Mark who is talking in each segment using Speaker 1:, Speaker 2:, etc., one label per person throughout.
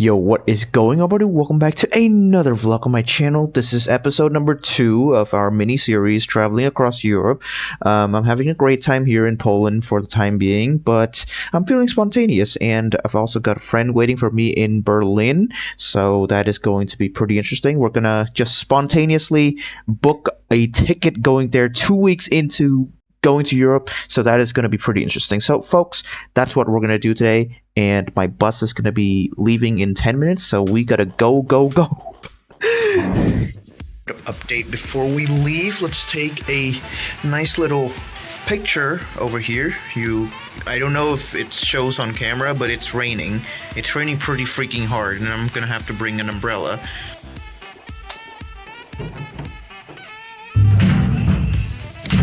Speaker 1: Yo, what is going on, buddy? Welcome back to another vlog on my channel. This is episode number 2 of our mini-series traveling across Europe. I'm having a great time here in Poland for the time being, but I'm feeling spontaneous, and I've also got a friend waiting for me in Berlin, so that is going to be pretty interesting. We're gonna just spontaneously book a ticket going there 2 weeks into going to Europe, so that is going to be pretty interesting. So folks, that's what we're going to do today, and my bus is going to be leaving in 10 minutes, so we gotta go. Update before we leave. Let's take a nice little picture over here. I don't know if it shows on camera, but it's raining. It's raining pretty freaking hard, and I'm gonna have to bring an umbrella.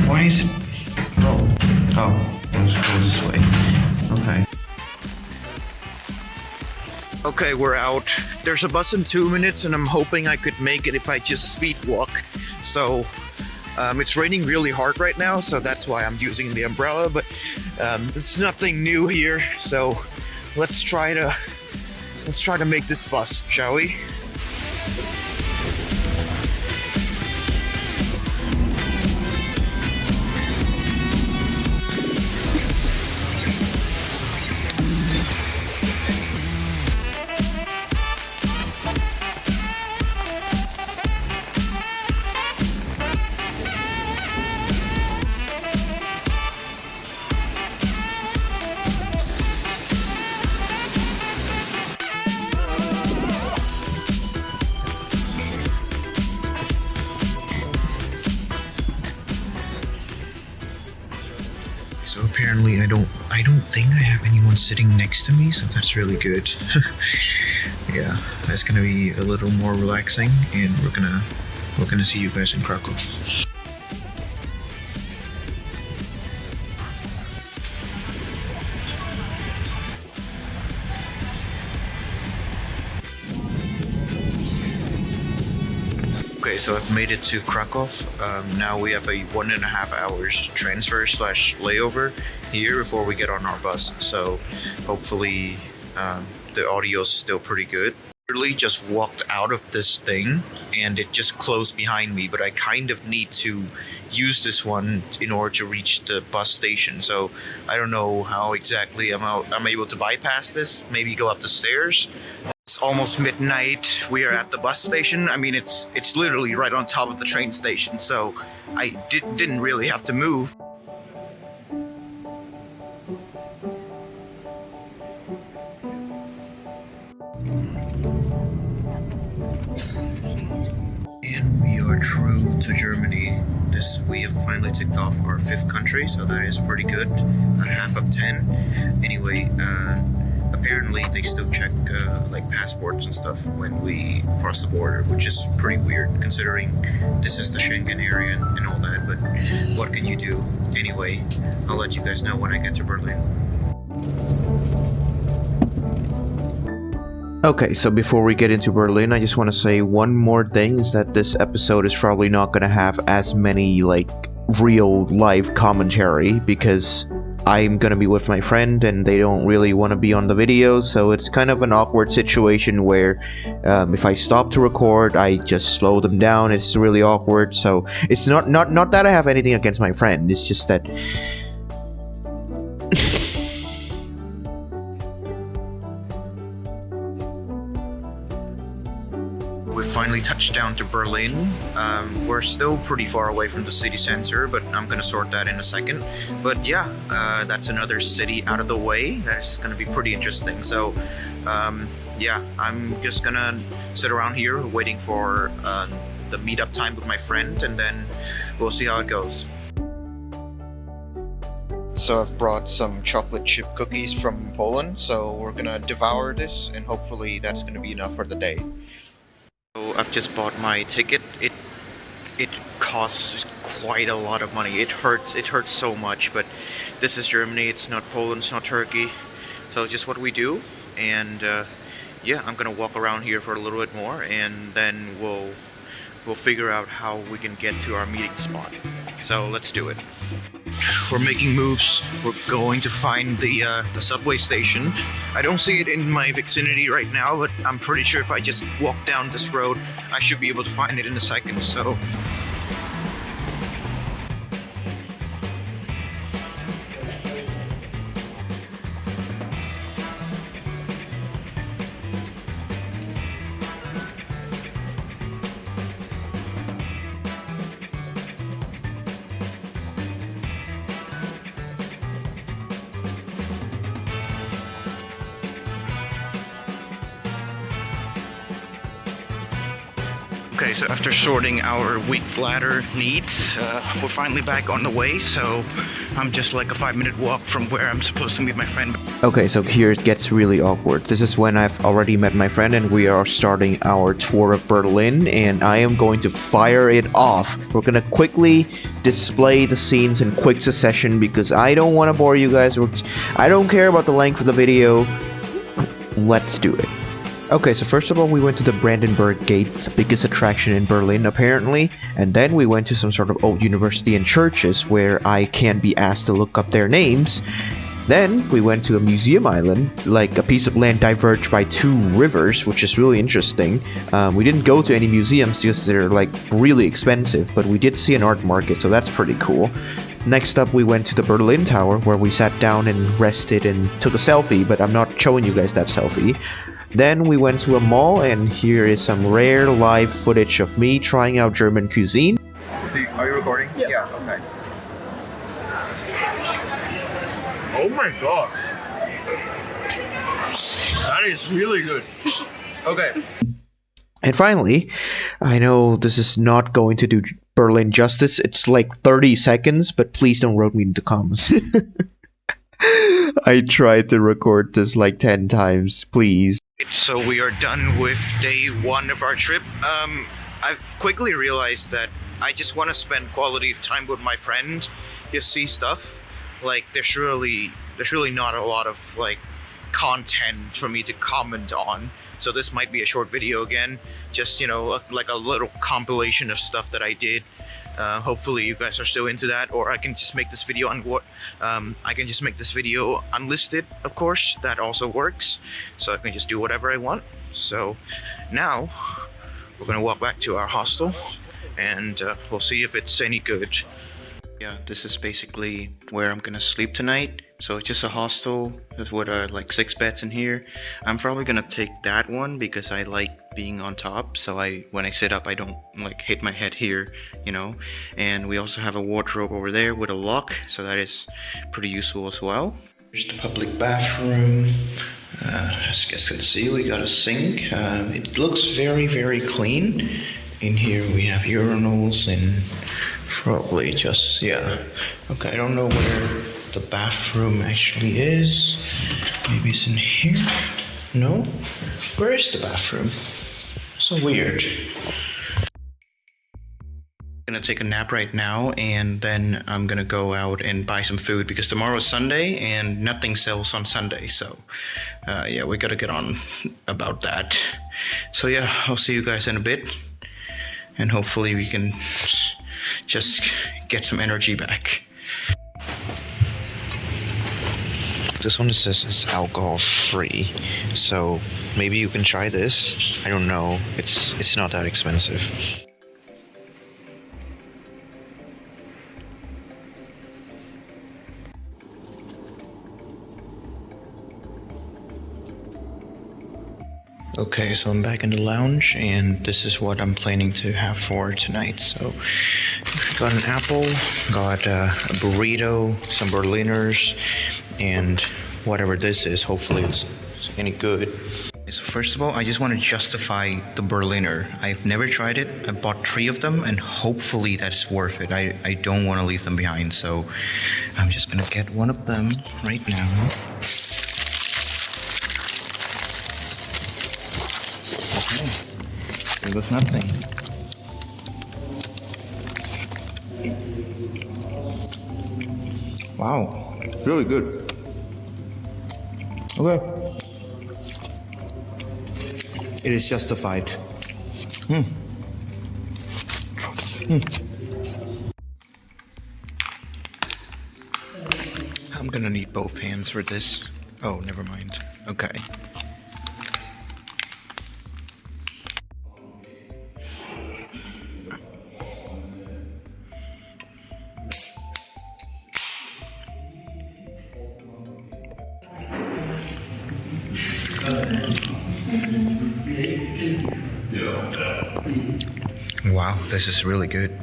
Speaker 1: Why is it? Oh, let's go this way. Okay. Okay, we're out. There's a bus in 2 minutes, and I'm hoping I could make it if I just speed walk. So, it's raining really hard right now, so that's why I'm using the umbrella, but this is nothing new here, so let's try to make this bus, shall we? So apparently I don't think I have anyone sitting next to me, so that's really good. Yeah, that's gonna be a little more relaxing, and we're gonna see you guys in Krakow. Okay, so I've made it to Krakow. Now we have a 1.5 hours transfer / layover here before we get on our bus. So hopefully the audio's still pretty good. Literally just walked out of this thing and it just closed behind me, but I kind of need to use this one in order to reach the bus station. So I don't know how exactly I'm able to bypass this, maybe go up the stairs. It's almost midnight. We are at the bus station. I mean, it's literally right on top of the train station, so I didn't really have to move. And we are true to Germany. We have finally ticked off our 5th country, so that is pretty good. A half of 10. Anyway, apparently they still check like passports and stuff when we cross the border, which is pretty weird considering this is the Schengen area and all that, but what can you do? Anyway, I'll let you guys know when I get to Berlin. Okay, so before we get into Berlin, I just want to say one more thing, is that this episode is probably not going to have as many like real live commentary, because I'm gonna be with my friend and they don't really want to be on the video, so it's kind of an awkward situation where if I stop to record, I just slow them down. It's really awkward. So it's not that I have anything against my friend, it's just that we finally touched down to Berlin. We're still pretty far away from the city center, but I'm gonna sort that in a second. But yeah, that's another city out of the way. That's gonna be pretty interesting. So yeah, I'm just gonna sit around here waiting for the meetup time with my friend, and then we'll see how it goes. So I've brought some chocolate chip cookies from Poland, so we're gonna devour this, and hopefully that's gonna be enough for the day. So I've just bought my ticket. It costs quite a lot of money. It hurts so much, but this is Germany, it's not Poland, it's not Turkey. So it's just what we do, and yeah, I'm gonna walk around here for a little bit more, and then we'll figure out how we can get to our meeting spot. So let's do it. we're making moves. We're going to find the subway station. I don't see it in my vicinity right now, but I'm pretty sure if I just walk down this road, I should be able to find it in a second. So. Okay, so after sorting our weak bladder needs, we're finally back on the way, so I'm just like a 5-minute walk from where I'm supposed to meet my friend.
Speaker 2: Okay, so here it gets really awkward. This is when I've already met my friend and we are starting our tour of Berlin, and I am going to fire it off. We're gonna quickly display the scenes in quick succession because I don't want to bore you guys. I don't care about the length of the video. Let's do it. Okay, so first of all, we went to the Brandenburg Gate, the biggest attraction in Berlin, apparently. And then we went to some sort of old university and churches where I can't be asked to look up their names. Then we went to a museum island, like a piece of land diverged by 2 rivers, which is really interesting. We didn't go to any museums because they're like really expensive, but we did see an art market, so that's pretty cool. Next up, we went to the Berlin Tower, where we sat down and rested and took a selfie, but I'm not showing you guys that selfie. Then we went to a mall, and here is some rare live footage of me trying out German cuisine.
Speaker 1: Are you recording? Yeah, okay. Oh my god. That is really good. Okay.
Speaker 2: And finally, I know this is not going to do Berlin justice. It's like 30 seconds, but please don't wrote me in the comments. I tried to record this like 10 times, please.
Speaker 1: So we are done with day 1 of our trip. I've quickly realized that I just want to spend quality time with my friend, just see stuff. Like there's really not a lot of like content for me to comment on. So this might be a short video again, just, you know, like a little compilation of stuff that I did. Hopefully you guys are still into that, or I can just make this video unlisted, of course. That also works, so I can just do whatever I want. So now we're gonna walk back to our hostel, and we'll see if it's any good. Yeah, this is basically where I'm gonna sleep tonight. So it's just a hostel with like 6 beds in here. I'm probably gonna take that one because I like being on top, so when I sit up I don't like hit my head here, you know. And we also have a wardrobe over there with a lock, so that is pretty useful as well. Here's the public bathroom. As you guys can see, we got a sink. It looks very clean. In here we have urinals and probably just, yeah. Okay, I don't know where the bathroom actually is. Maybe it's in here? No? Where is the bathroom? So weird. I'm gonna take a nap right now, and then I'm gonna go out and buy some food because tomorrow's Sunday and nothing sells on Sunday. So yeah, we gotta get on about that. So yeah, I'll see you guys in a bit, and hopefully we can just get some energy back. This one says it's alcohol free, so maybe you can try this. I don't know. It's not that expensive. Okay, so I'm back in the lounge, and this is what I'm planning to have for tonight. So, got an apple, got a burrito, some Berliners, and whatever this is. Hopefully it's any good. So first of all, I just want to justify the Berliner. I've never tried it. I bought 3 of them, and hopefully that's worth it. I don't want to leave them behind, so I'm just gonna get one of them right now. Okay, there goes nothing. Wow, really good. Okay. It is justified. I'm gonna need both hands for this. Oh, never mind. Okay. Wow, this is really good.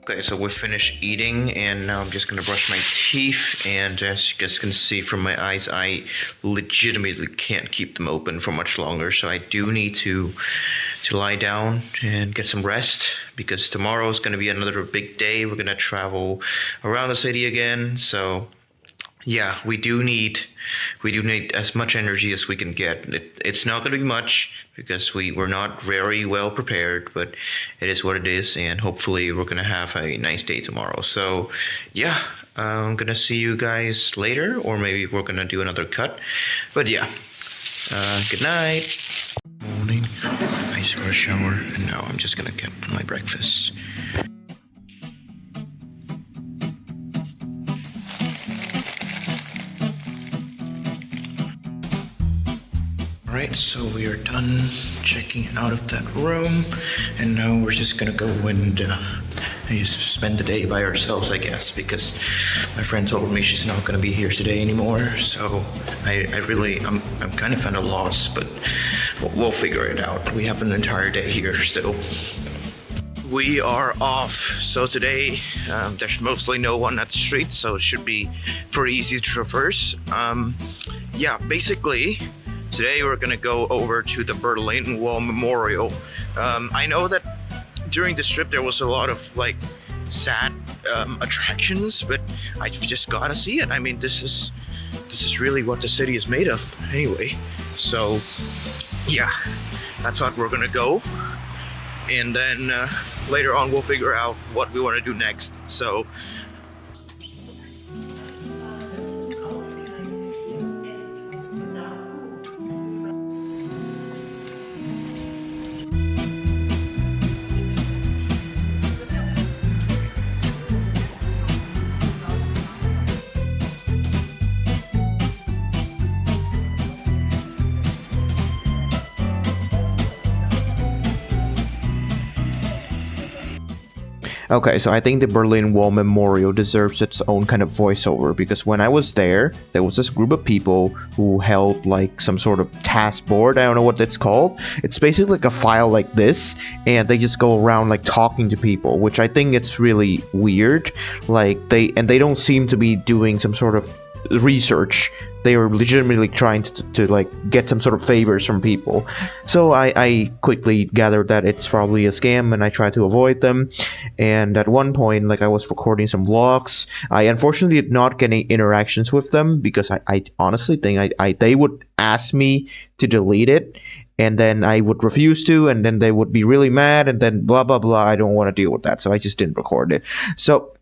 Speaker 1: Okay, so we're finished eating, and now I'm just gonna brush my teeth. And as you guys can see from my eyes, I legitimately can't keep them open for much longer. So I do need to lie down and get some rest, because tomorrow is gonna be another big day. We're gonna travel around the city again. So yeah, we do need as much energy as we can get. It's not going to be much, because we're not very well prepared, but it is what it is, and hopefully we're going to have a nice day tomorrow. So yeah, I'm going to see you guys later, or maybe we're going to do another cut. But yeah, good night. Morning. I just got a shower, and now I'm just going to get my breakfast. Alright, so we are done checking out of that room, and now we're just gonna go and just spend the day by ourselves, I guess, because my friend told me she's not gonna be here today anymore. So I'm kind of lost, but we'll figure it out. We have an entire day here still. We are off, so today there's mostly no one at the street, so it should be pretty easy to traverse. Yeah, basically, today we're gonna go over to the Berlin Wall Memorial. I know that during this trip there was a lot of like sad attractions, but I just gotta see it. I mean, this is really what the city is made of anyway. So yeah, that's what we're gonna go, and then later on we'll figure out what we want to do next. So
Speaker 2: Okay, so I think the Berlin Wall Memorial deserves its own kind of voiceover, because when I was there was this group of people who held like some sort of task board. I don't know what that's called. It's basically like a file like this, and they just go around like talking to people, which I think it's really weird. Like they don't seem to be doing some sort of research. They are legitimately trying to like get some sort of favors from people. So I quickly gathered that it's probably a scam, and I tried to avoid them. And at one point, like, I was recording some vlogs. I unfortunately did not get any interactions with them, because I honestly think they would ask me to delete it, and then I would refuse to, and then they would be really mad, and then blah blah blah. I don't want to deal with that, so I just didn't record it. So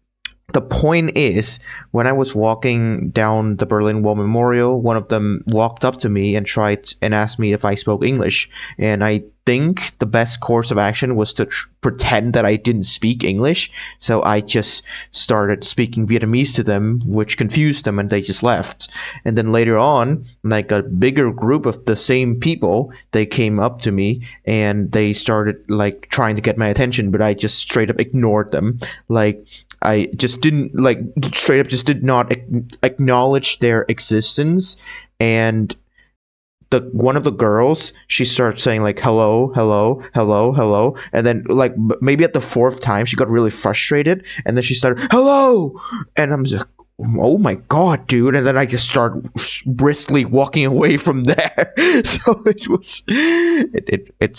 Speaker 2: the point is, when I was walking down the Berlin Wall Memorial, one of them walked up to me and tried and asked me if I spoke English. And I think the best course of action was to pretend that I didn't speak English. So I just started speaking Vietnamese to them, which confused them, and they just left. And then later on, like a bigger group of the same people, they came up to me and they started like trying to get my attention, but I just straight up ignored them. Like, I just didn't, like, straight up just did not acknowledge their existence. And one of the girls, she started saying like hello, hello, hello, hello, and then like maybe at the fourth time she got really frustrated, and then she started hello, and I'm just, oh my god, dude. And then I just start briskly walking away from there. So it's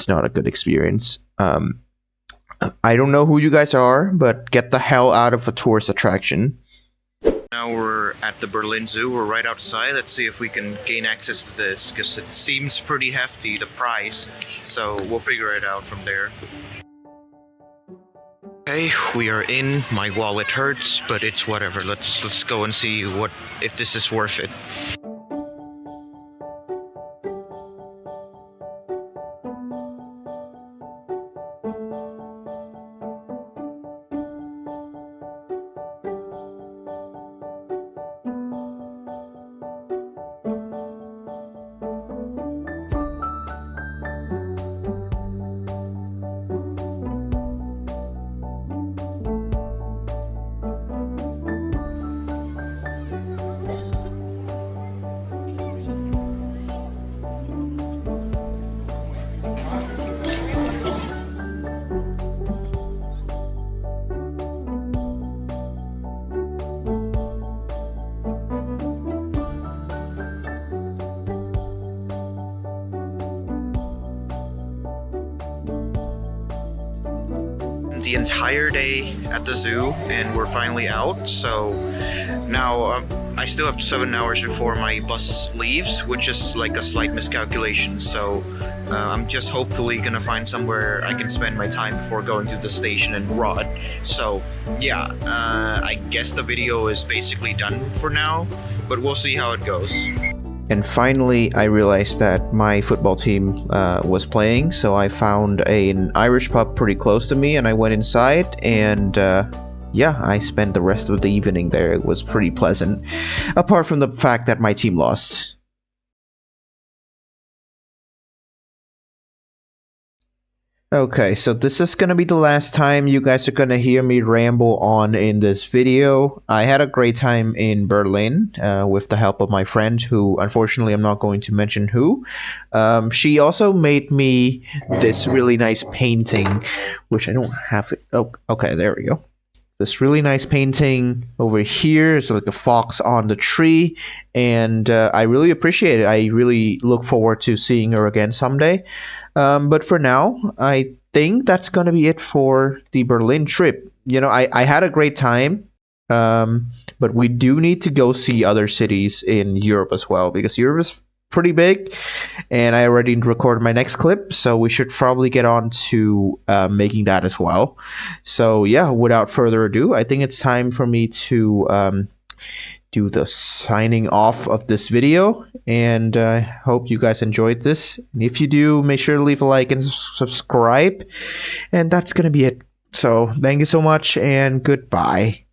Speaker 2: not a good experience. I don't know who you guys are, but get the hell out of a tourist attraction.
Speaker 1: now we're at the Berlin Zoo. We're right outside. Let's see if we can gain access to this, because it seems pretty hefty, the price. So we'll figure it out from there. Okay, we are in. My wallet hurts, but it's whatever. Let's go and see if this is worth it. the entire day at the zoo, and we're finally out. So now I still have 7 hours before my bus leaves, which is like a slight miscalculation. So I'm just hopefully gonna find somewhere I can spend my time before going to the station and rod. So yeah, I guess the video is basically done for now, but we'll see how it goes.
Speaker 2: And finally, I realized that my football team was playing, so I found an Irish pub pretty close to me, and I went inside, and yeah, I spent the rest of the evening there. It was pretty pleasant, apart from the fact that my team lost. Okay, so this is gonna be the last time you guys are gonna hear me ramble on in this video. I had a great time in Berlin with the help of my friend, who unfortunately I'm not going to mention who. She also made me this really nice painting, which I don't have it. Oh, okay, there we go. This really nice painting over here is like a fox on the tree, and I really appreciate it. I really look forward to seeing her again someday. But for now, I think that's gonna be it for the Berlin trip. You know, I had a great time, but we do need to go see other cities in Europe as well, because Europe is pretty big, and I already recorded my next clip, so we should probably get on to making that as well. So yeah, without further ado, I think it's time for me to do the signing off of this video, and I hope you guys enjoyed this. And if you do, make sure to leave a like and subscribe, and that's gonna be it. So thank you so much, and goodbye.